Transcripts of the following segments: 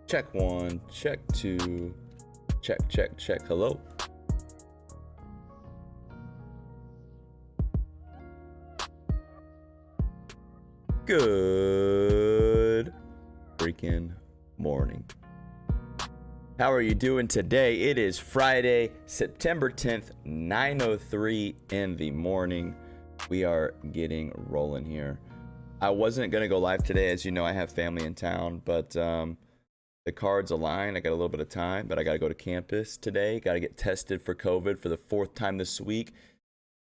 Check one, check two, check, check, check. Hello. Good freaking morning. How are you doing today? It is Friday, September 10th, 9:03 in the morning. We are getting rolling here. I wasn't going to go live today. As you know, I have family in town, but the cards align. I got a little bit of time, but I got to go to campus today. Got to get tested for COVID for the 4th time this week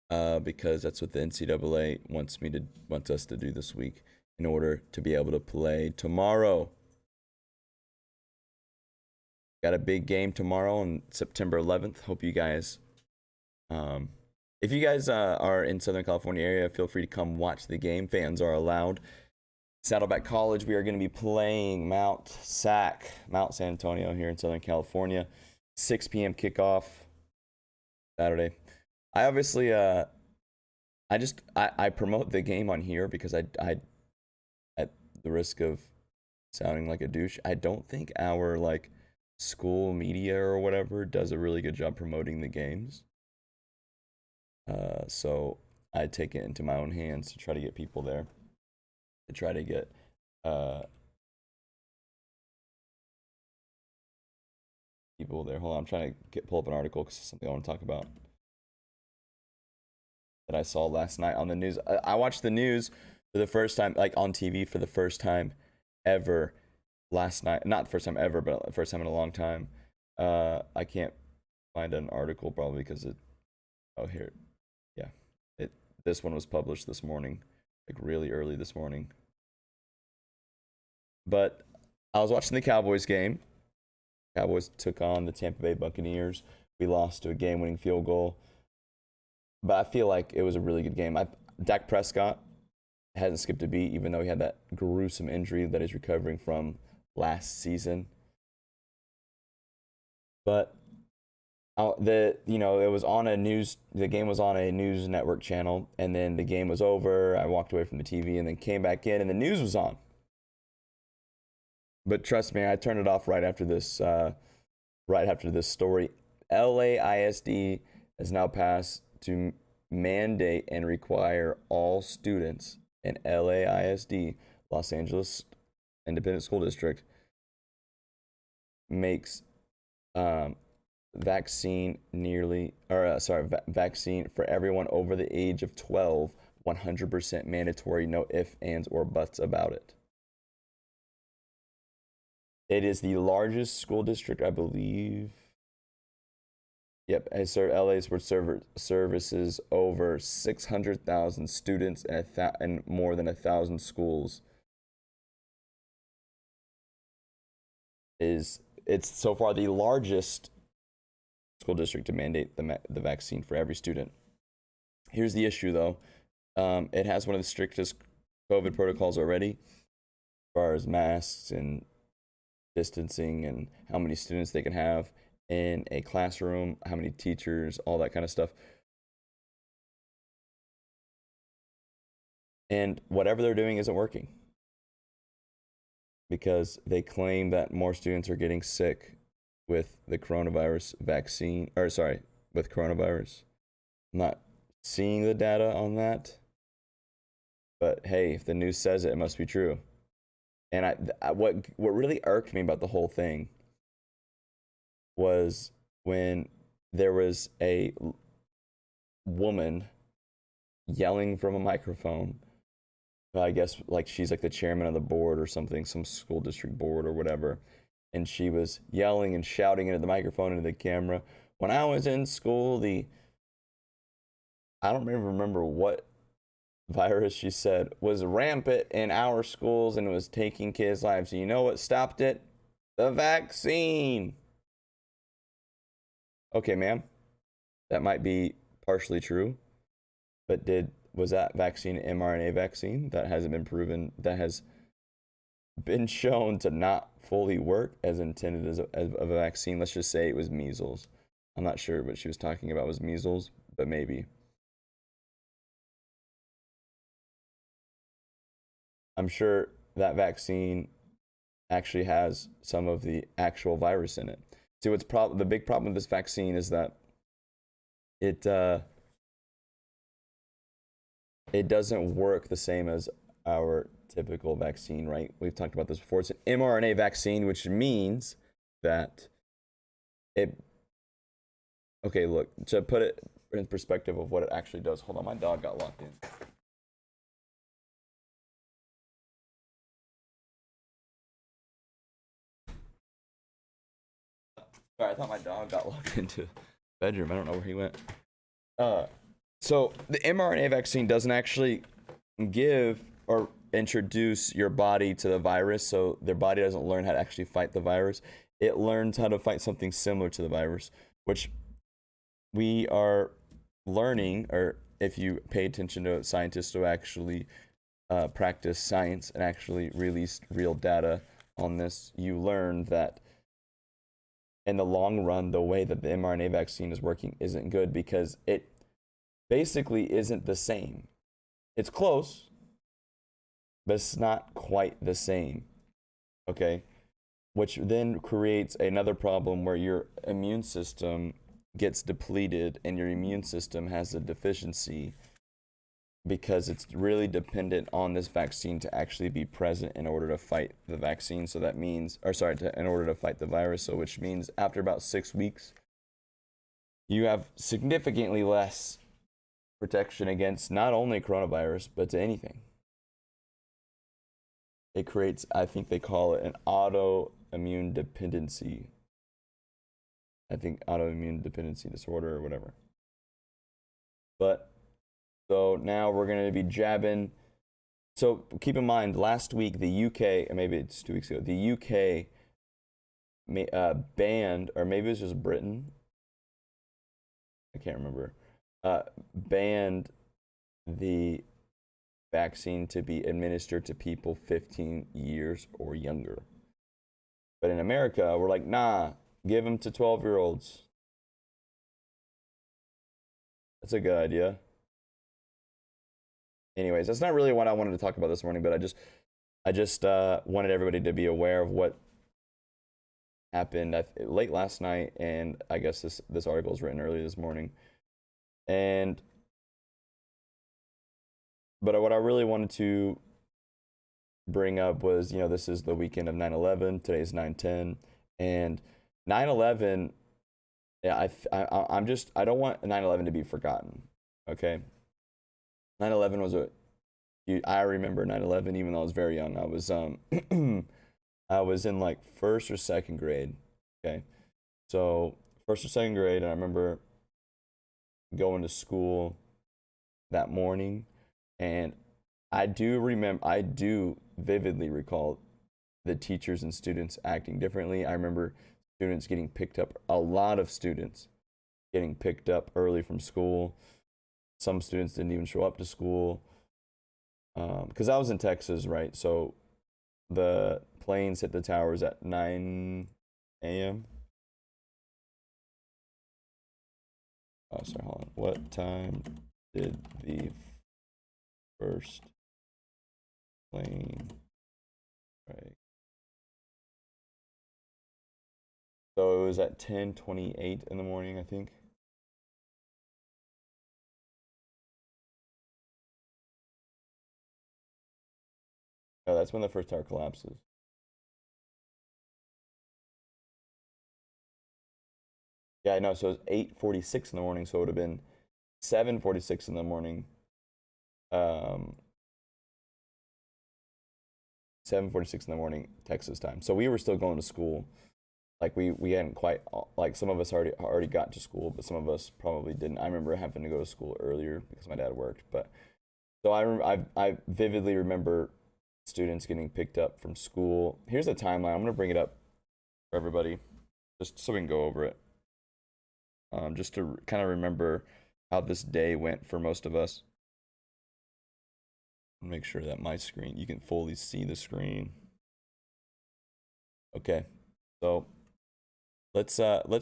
because that's what the NCAA wants us to do this week in order to be able to play tomorrow. Got a big game tomorrow on September 11th. Hope you guys, if you guys are in Southern California area, feel free to come watch the game. Fans are allowed. Saddleback College, we are going to be playing Mount San Antonio here in Southern California. 6 p.m. kickoff Saturday. I obviously, I promote the game on here because I, at the risk of sounding like a douche, I don't think our school media or whatever does a really good job promoting the games. So I take it into my own hands to try to get people there. To try to get people there. Hold on, I'm trying to pull up an article because it's something I want to talk about that I saw last night on the news. I watched the news for the first time, on TV for the first time ever last night. Not the first time ever, but the first time in a long time. I can't find an article probably because it. Oh, here. Yeah. This one was published this morning, really early this morning. But I was watching the Cowboys game. Cowboys took on the Tampa Bay Buccaneers. We lost to a game-winning field goal. But I feel like it was a really good game. Dak Prescott hasn't skipped a beat, even though he had that gruesome injury that he's recovering from last season. But it was on the game was on a news network channel, and then the game was over. I walked away from the TV and then came back in, and the news was on. But trust me, I turned it off right after this story. LAISD has now passed to mandate and require all students in LAISD, Los Angeles Independent School District, makes vaccine for everyone over the age of 12, 100% mandatory, no ifs, ands, or buts about it. It is the largest school district, I believe. Yep, LA services over 600,000 students and more than 1,000 schools. It's so far the largest school district to mandate the vaccine for every student. Here's the issue, though. It has one of the strictest COVID protocols already, as far as masks and distancing and how many students they can have in a classroom, how many teachers, all that kind of stuff. And whatever they're doing isn't working because they claim that more students are getting sick with the coronavirus vaccine, with coronavirus. I'm not seeing the data on that, but hey, if the news says it, it must be true. And what really irked me about the whole thing was when there was a woman yelling from a microphone. I guess she's the chairman of the board or something, some school district board or whatever. And she was yelling and shouting into the microphone, into the camera. When I was in school, I don't even remember what virus she said was rampant in our schools and it was taking kids' lives. And you know what stopped it? The vaccine. Okay, ma'am, that might be partially true, but was that vaccine an mRNA vaccine that hasn't been proven, that has been shown to not fully work as intended as a vaccine? Let's just say it was measles. I'm not sure what she was talking about was measles, but maybe. I'm sure that vaccine actually has some of the actual virus in it. See, the big problem with this vaccine is that it it doesn't work the same as our typical vaccine, right? We've talked about this before. It's an mRNA vaccine, which means that it. Okay, look, to put it in perspective of what it actually does. Hold on, my dog got locked in. Sorry, I thought my dog got locked into the bedroom. I don't know where he went. So the mRNA vaccine doesn't actually give or introduce your body to the virus, so their body doesn't learn how to actually fight the virus. It learns how to fight something similar to the virus, which we are learning, or if you pay attention to scientists who actually practice science and actually release real data on this, you learn that in the long run, the way that the mRNA vaccine is working isn't good because it basically isn't the same. It's close, but it's not quite the same. Okay? Which then creates another problem where your immune system gets depleted and your immune system has a deficiency because it's really dependent on this vaccine to actually be present in order to fight the vaccine. So that means, in order to fight the virus. So which means after about 6 weeks, you have significantly less protection against not only coronavirus, but to anything. It creates, I think they call it an autoimmune dependency. I think autoimmune dependency disorder or whatever. But so now we're going to be jabbing. So keep in mind, last week, the UK, or maybe it's 2 weeks ago, the UK banned, or maybe it was just Britain. I can't remember. Banned the vaccine to be administered to people 15 years or younger. But in America, we're like, nah, give them to 12-year-olds. That's a good idea. Anyways, that's not really what I wanted to talk about this morning, but I just wanted everybody to be aware of what happened late last night, and I guess this article was written early this morning. But what I really wanted to bring up was, this is the weekend of 9/11. Today's 9/10, and 9/11. Yeah, I don't want 9/11 to be forgotten. Okay. 9/11 was I remember 9/11 even though I was very young. I was I was in like first or second grade. Okay. So first or second grade, and I remember going to school that morning, and I do vividly recall the teachers and students acting differently. I remember students getting picked up, a lot of students getting picked up early from school. Some students didn't even show up to school. Because I was in Texas, right? So the planes hit the towers at 9 a.m. Oh, sorry, hold on. What time did the first plane strike? So it was at 10:28 in the morning, I think. No, that's when the first tower collapses. Yeah, I know. So it was 8:46 in the morning. So it would have been 7:46 in the morning. 7:46 in the morning, Texas time. So we were still going to school. Like we hadn't quite, like some of us already got to school, but some of us probably didn't. I remember having to go to school earlier because my dad worked. But so I vividly remember students getting picked up from school. Here's the timeline. I'm gonna bring it up for everybody, just so we can go over it. Just to kind of remember how this day went for most of us. Make sure that my screen, you can fully see the screen. Okay, so let's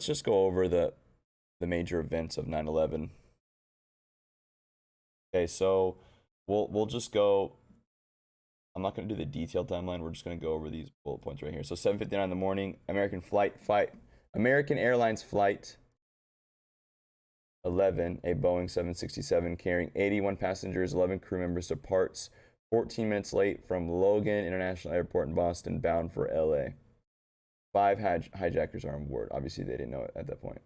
just go over the major events of 9/11. Okay, so we'll just go I'm not going to do the detailed timeline. We're just going to go over these bullet points right here. So 7:59 in the morning, American Airlines flight 11, a Boeing 767 carrying 81 passengers, 11 crew members departs 14 minutes late from Logan International Airport in Boston, bound for LA. 5 hijackers are on board. Obviously, they didn't know it at that point.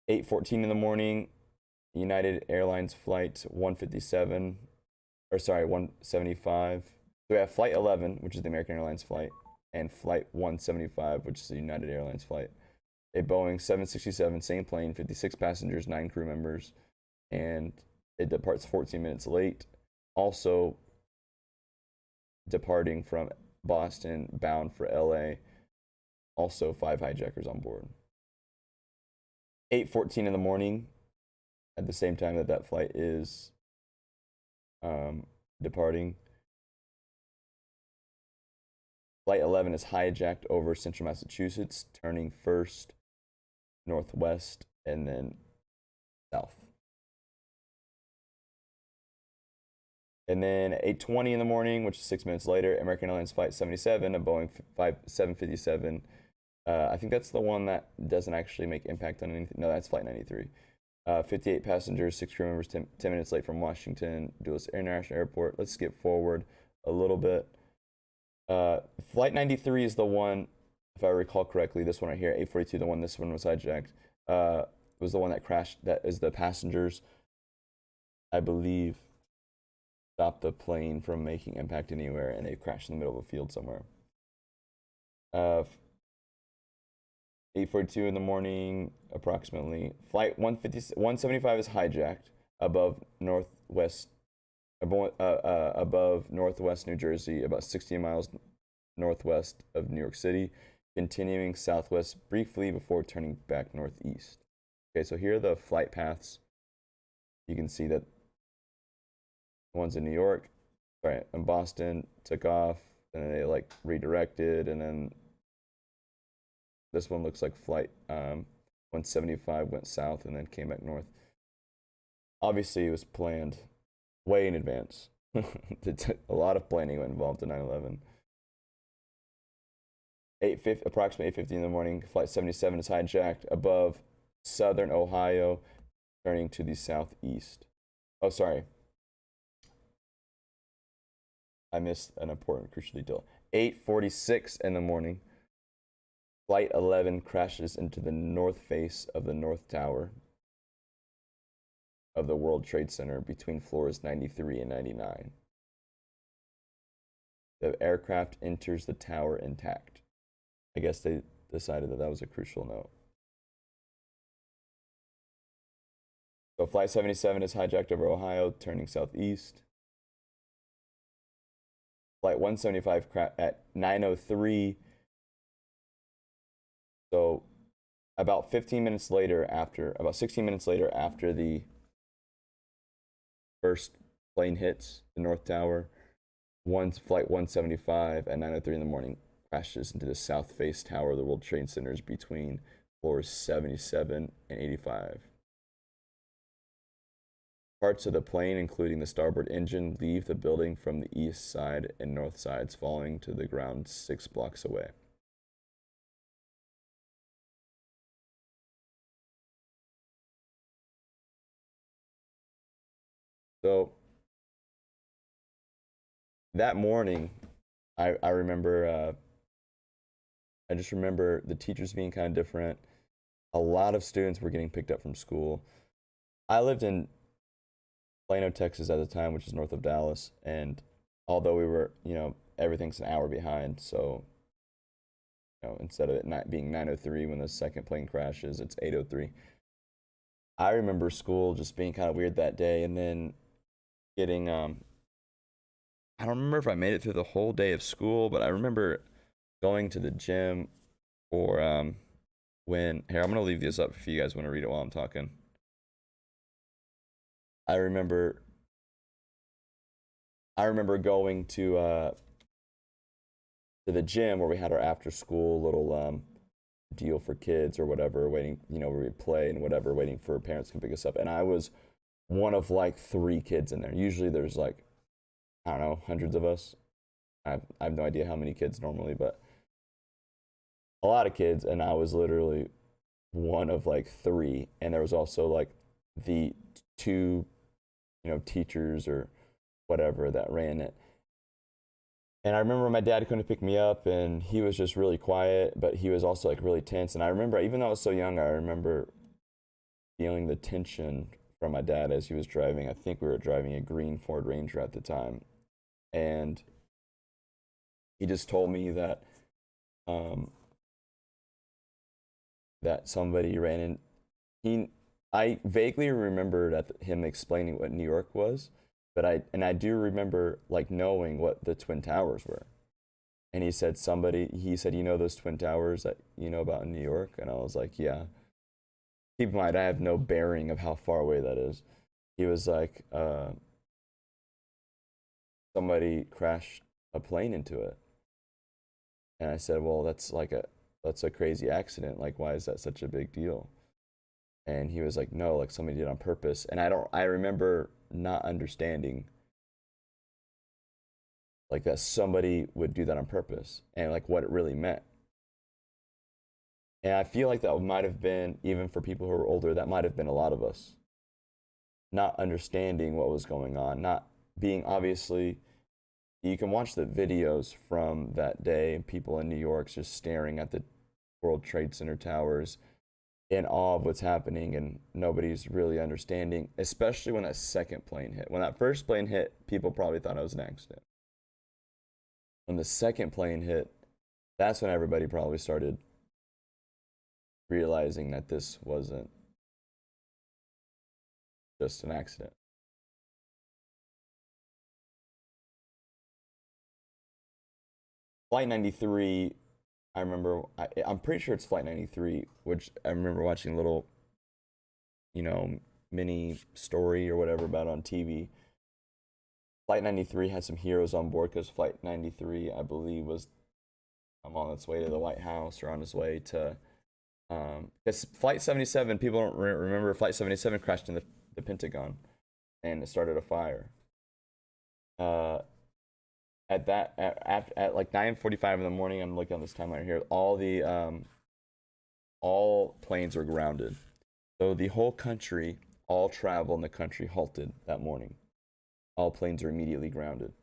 8:14 in the morning, United Airlines flight 175. So we have flight 11, which is the American Airlines flight, and flight 175, which is the United Airlines flight. A Boeing 767, same plane, 56 passengers, 9 crew members, and it departs 14 minutes late. Also departing from Boston, bound for LA. Also 5 hijackers on board. 8:14 in the morning, at the same time that flight is departing, flight 11 is hijacked over central Massachusetts, turning first northwest and then south. And then 8:20 in the morning, which is 6 minutes later, American Airlines Flight 77, a Boeing 757. I think that's the one that doesn't actually make impact on anything. No, that's Flight 93. 58 passengers, 6 crew members, 10 minutes late from Washington Dulles International Airport. Let's skip forward a little bit. Flight 93 is the one, if I recall correctly, this one right here, 8:42, the one this one was hijacked, was the one that crashed. That is the passengers, I believe, stopped the plane from making impact anywhere, and they crashed in the middle of a field somewhere. 8:42 in the morning, approximately. Flight 175 is hijacked above northwest New Jersey, about 60 miles northwest of New York City, continuing southwest briefly before turning back northeast. Okay, so here are the flight paths. You can see that the ones in New York, sorry, in Boston took off, and then they like redirected, and then this one looks like flight 175 went south and then came back north. Obviously, it was planned way in advance. A lot of planning went involved in 9/11. Approximately 8:50 in the morning, flight 77 is hijacked above southern Ohio, turning to the southeast. Oh, sorry. I missed an important crucial detail. 8:46 in the morning, Flight 11 crashes into the north face of the North Tower of the World Trade Center between floors 93 and 99. The aircraft enters the tower intact. I guess they decided that was a crucial note. So Flight 77 is hijacked over Ohio, turning southeast. Flight 175 at 9:03. So about 16 minutes later after the first plane hits the North Tower, Flight 175 at 9:03 in the morning crashes into the south face tower of the World Trade Centers between floors 77 and 85. Parts of the plane, including the starboard engine, leave the building from the east side and north sides, falling to the ground 6 blocks away. So that morning, I remember, I just remember the teachers being kind of different. A lot of students were getting picked up from school. I lived in Plano, Texas at the time, which is north of Dallas. And although we were, everything's an hour behind. So, instead of it not being 9:03 when the second plane crashes, it's 8:03. I remember school just being kind of weird that day. And then getting, I don't remember if I made it through the whole day of school, but I remember going to the gym or here, I'm going to leave this up if you guys want to read it while I'm talking. I remember going to the gym where we had our after school little deal for kids or whatever, waiting, where we play and whatever, waiting for parents to pick us up. And I was one of like 3 kids in there. Usually there's like I don't know, hundreds of us. I have no idea how many kids normally, but a lot of kids, and I was literally one of like three, and there was also like the two, teachers or whatever that ran it. And I remember my dad couldn't pick me up, and he was just really quiet, but he was also like really tense. And I remember, even though I was so young, I remember feeling the tension from my dad as he was driving. I think we were driving a green Ford Ranger at the time, and he just told me that um, that somebody ran in. He, I vaguely remembered him explaining what New York was, but I do remember like knowing what the Twin Towers were. And he said, you know those Twin Towers that you know about in New York? And I was like, yeah. Keep in mind, I have no bearing of how far away that is. He was like, somebody crashed a plane into it. And I said, well, that's a crazy accident. Like, why is that such a big deal? And he was like, no, like somebody did it on purpose. And I remember not understanding like that somebody would do that on purpose and like what it really meant. And I feel like that might have been, even for people who are older, that might have been a lot of us not understanding what was going on, not being, obviously, you can watch the videos from that day and people in New York just staring at the World Trade Center towers in awe of what's happening, and nobody's really understanding, especially when that second plane hit. When that first plane hit, people probably thought it was an accident. When the second plane hit, that's when everybody probably started realizing that this wasn't just an accident. Flight 93, I remember, I'm pretty sure it's Flight 93, which I remember watching a little, you know, mini story or whatever about on TV. Flight 93 had some heroes on board because Flight 93, I believe, was on its way to the White House or on its way to. Because Flight 77, people don't remember Flight 77 crashed in the Pentagon and it started a fire. Uh, at like 9:45 in the morning, I'm looking on this timeline here. All planes were grounded, so the whole country, all travel in the country halted that morning. All planes are immediately grounded.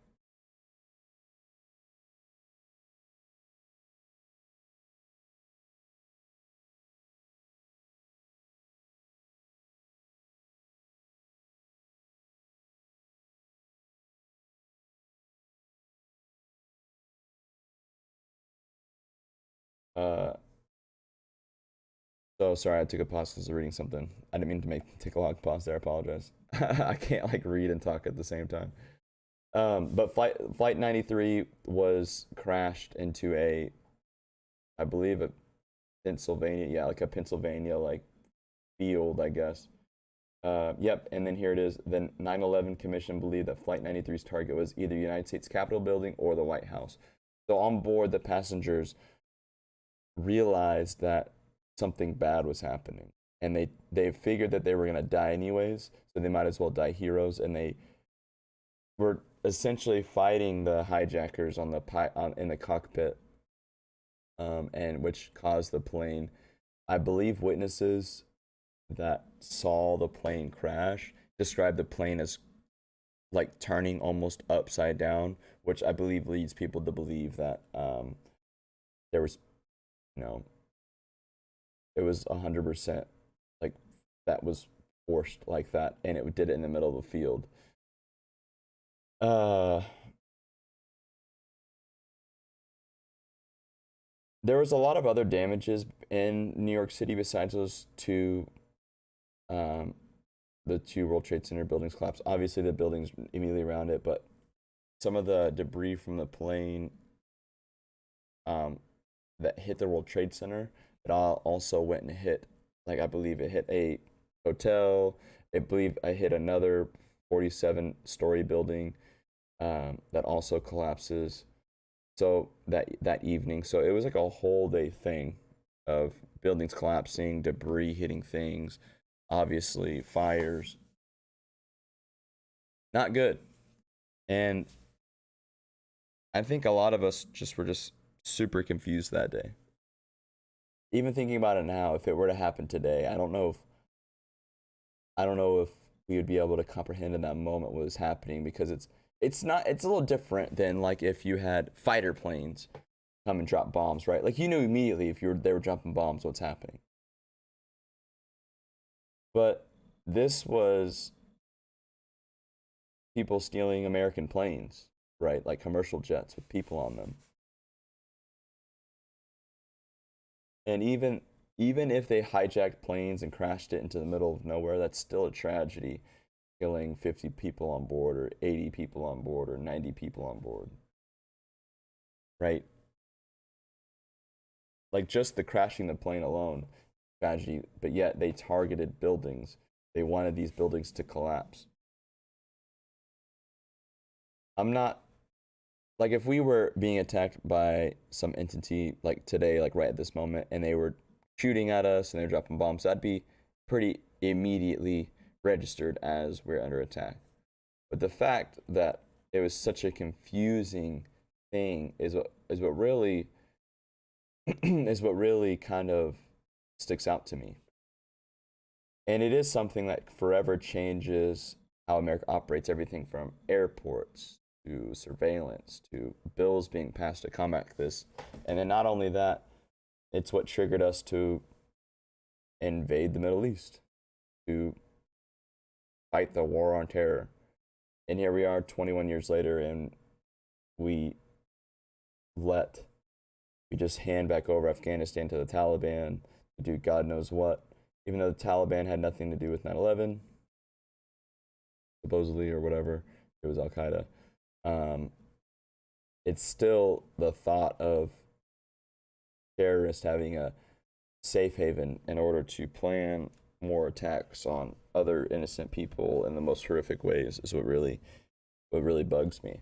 Uh, so sorry, I took a pause because I was reading something. I didn't mean to take a long pause there. I apologize. I can't like read and talk at the same time. But Flight 93 was crashed into I believe a Pennsylvania, yeah, like a Pennsylvania like field, I guess. Yep, and then here it is. The 9/11 Commission believed that Flight 93's target was either the United States Capitol building or the White House. So on board, the passengers realized that something bad was happening, and they figured that they were gonna die anyways, so they might as well die heroes, and they were essentially fighting the hijackers in the cockpit, and which caused the plane. I believe witnesses that saw the plane crash described the plane as like turning almost upside down, which I believe leads people to believe that there was, you know, it was 100% like that was forced like that, and it did it in the middle of the field. Uh, there was a lot of other damages in New York City besides um, the two World Trade Center buildings collapsed. Obviously, the buildings immediately around it, but some of the debris from the plane um, that hit the World Trade Center, it all also went and hit, like I believe it hit a hotel. I believe I hit another 47-story building that also collapses. So that evening, so it was like a whole day thing of buildings collapsing, debris hitting things, obviously fires. Not good. And I think a lot of us were just super confused that day. Even thinking about it now, if it were to happen today, I don't know if we would be able to comprehend in that moment what was happening, because it's not it's a little different than like if you had fighter planes come and drop bombs, right? Like you knew immediately if they were dropping bombs what's happening. But this was people stealing American planes, right? Like commercial jets with people on them. And even if they hijacked planes and crashed it into the middle of nowhere, that's still a tragedy, killing 50 people on board or 80 people on board or 90 people on board. Right? Like just the crashing the plane alone, tragedy, but yet they targeted buildings. They wanted these buildings to collapse. I'm not like if we were being attacked by some entity like today, like right at this moment, and they were shooting at us and they're dropping bombs, that'd be pretty immediately registered as we're under attack. But the fact that it was such a confusing thing is what really is what really kind of sticks out to me. And it is something that forever changes how America operates, everything from airports to surveillance to bills being passed to combat this. And then not only that, it's what triggered us to invade the Middle East, to fight the war on terror. And here we are 21 years later, and we just hand back over Afghanistan to the Taliban to do God knows what, even though the Taliban had nothing to do with 9/11, supposedly, or whatever. It was Al Qaeda. It's still the thought of terrorists having a safe haven in order to plan more attacks on other innocent people in the most horrific ways is what really bugs me.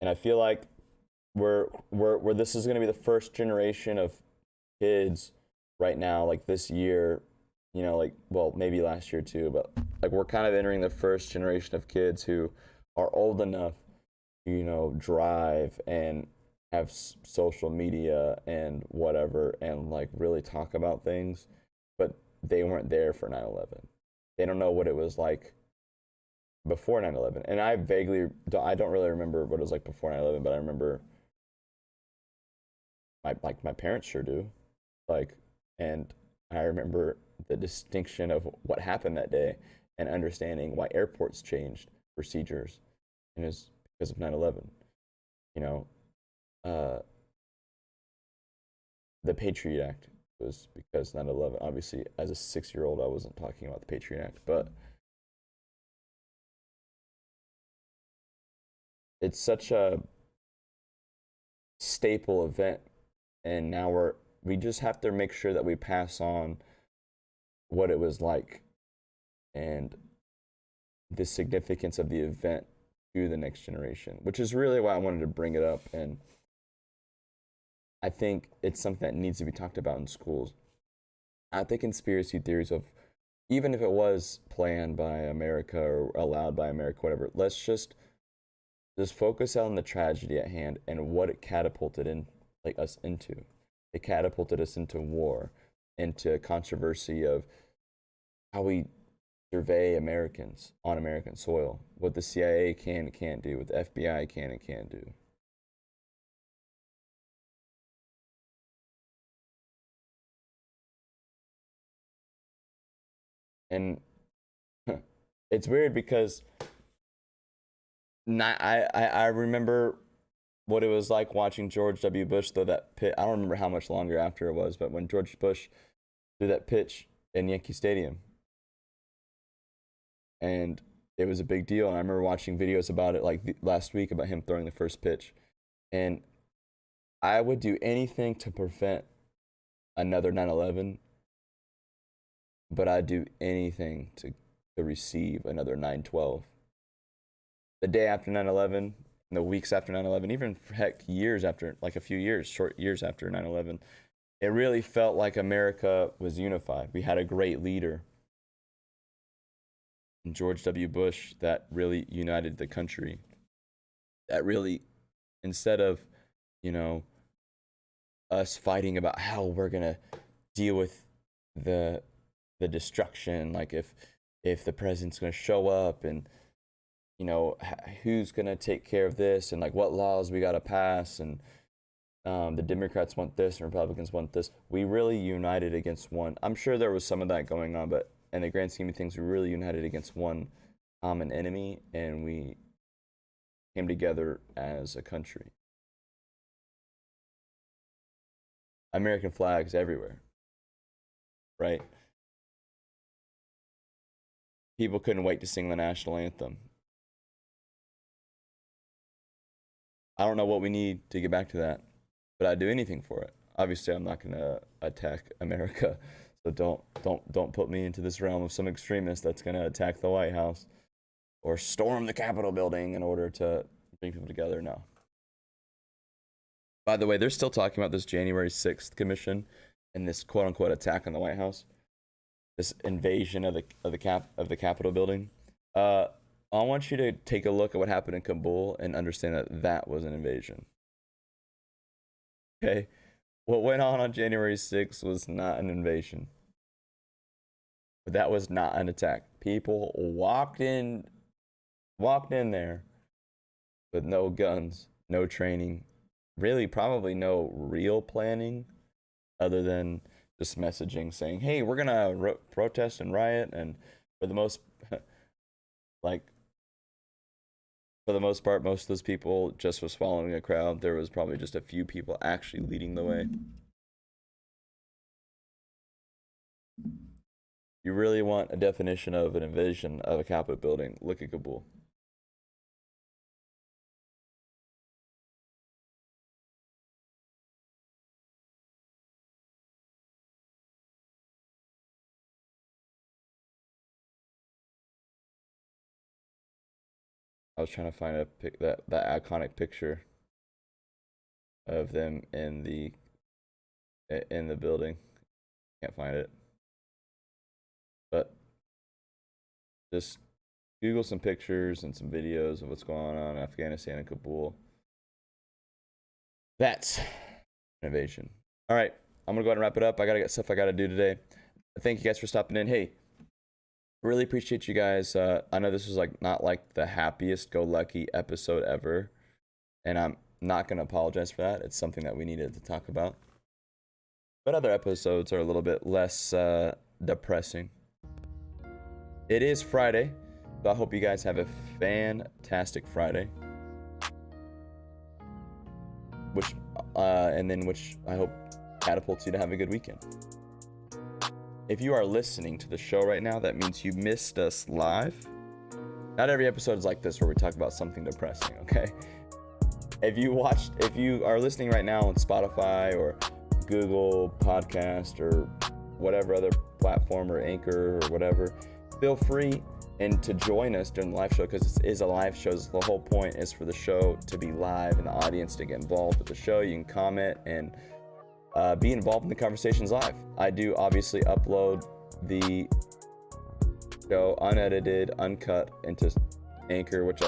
And I feel like we're this is going to be the first generation of kids right now, like this year, you know, like, well, maybe last year too, but like we're kind of entering the first generation of kids who are old enough to, you know, drive and have social media and whatever and like really talk about things, but they weren't there for 9/11. They don't know what it was like before 9/11. And I don't really remember what it was like before 9/11, but I remember my parents sure do. Like, and I remember the distinction of what happened that day and understanding why airports changed procedures, and it's because of 9/11. You know, the Patriot Act was because 9/11. Obviously, as a 6-year-old, I wasn't talking about the Patriot Act, but it's such a staple event, and now we just have to make sure that we pass on what it was like and the significance of the event to the next generation, which is really why I wanted to bring it up. And I think it's something that needs to be talked about in schools. Not the conspiracy theories of, even if it was planned by America or allowed by America, whatever, let's just focus on the tragedy at hand and what it catapulted us into. It catapulted us into war, into controversy of how we survey Americans on American soil, what the CIA can and can't do, what the FBI can and can't do. And it's weird because I remember what it was like watching George W. Bush throw that pitch. I don't remember how much longer after it was, but when George Bush threw that pitch in Yankee Stadium, and it was a big deal. And I remember watching videos about it like last week about him throwing the first pitch, and I would do anything to prevent another 9/11, but I'd do anything to receive another 9/12. The day after 9/11, the weeks after 9/11, even heck years after, like a few years, short years after 9/11, it really felt like America was unified. We had a great leader. and George W. Bush that really united the country. That really, instead of, you know, us fighting about how we're gonna deal with the destruction, like if the president's gonna show up and, you know, who's gonna take care of this and like what laws we gotta pass, and the Democrats want this and Republicans want this. We really united against one. I'm sure there was some of that going on, but in the grand scheme of things, we really united against one common enemy, and we came together as a country. American flags everywhere, right? People couldn't wait to sing the national anthem. I don't know what we need to get back to that, but I'd do anything for it. Obviously, I'm not gonna attack America, so don't put me into this realm of some extremist that's gonna attack the White House or storm the Capitol building in order to bring people together. No. By the way, they're still talking about this January 6th commission and this quote unquote attack on the White House, this invasion of the Capitol building. I want you to take a look at what happened in Kabul and understand that that was an invasion. Okay, what went on January 6th was not an invasion, but that was not an attack. People walked in there with no guns, no training, really probably no real planning other than just messaging saying, hey, we're gonna protest and riot, and for the most part, most of those people just was following a crowd. There was probably just a few people actually leading the way. You really want a definition of an invasion of a Capitol building, look at Kabul. I was trying to find that iconic picture of them in the building. Can't find it. But just Google some pictures and some videos of what's going on in Afghanistan and Kabul. That's an invasion. All right, I'm gonna go ahead and wrap it up. I gotta get stuff I gotta do today. Thank you guys for stopping in. Hey, really appreciate you guys. I know this was not like the happiest go lucky episode ever, and I'm not gonna apologize for that. It's something that we needed to talk about. But other episodes are a little bit less depressing. It is Friday, so I hope you guys have a fantastic Friday. Which I hope catapults you to have a good weekend. If you are listening to the show right now, that means you missed us live. Not every episode is like this where we talk about something depressing, okay? If you are listening right now on Spotify or Google Podcast or whatever other platform or Anchor or whatever, feel free and to join us during the live show, because this is a live show. The whole point is for the show to be live and the audience to get involved with the show. You can comment and be involved in the conversations live. I do obviously upload the show unedited, uncut into Anchor, which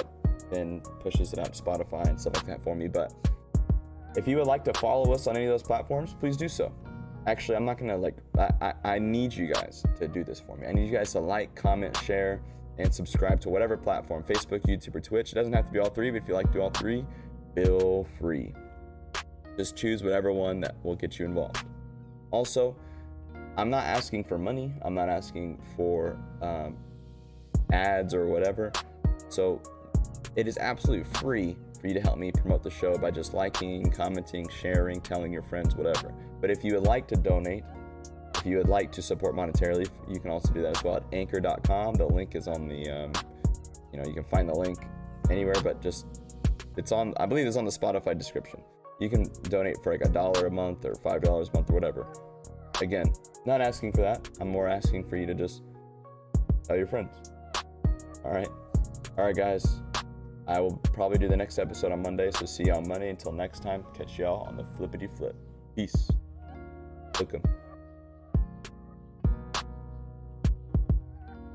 then pushes it out to Spotify and stuff like that for me. But if you would like to follow us on any of those platforms, please do so. Actually, I'm not gonna I need you guys to do this for me. I need you guys to like, comment, share, and subscribe to whatever platform, Facebook, YouTube, or Twitch. It doesn't have to be all three, but if you like to do all three, feel free. Just choose whatever one that will get you involved. Also, I'm not asking for money. I'm not asking for ads or whatever. So it is absolutely free for you to help me promote the show by just liking, commenting, sharing, telling your friends, whatever. But if you would like to donate, if you would like to support monetarily, you can also do that as well at anchor.com. The link is on the, you can find the link anywhere, but just, I believe it's on the Spotify description. You can donate for $1 a month or $5 a month or whatever. Again, not asking for that. I'm more asking for you to just tell your friends. All right, guys. I will probably do the next episode on Monday, so see you on Monday. Until next time, catch y'all on the flippity flip. Peace. Welcome.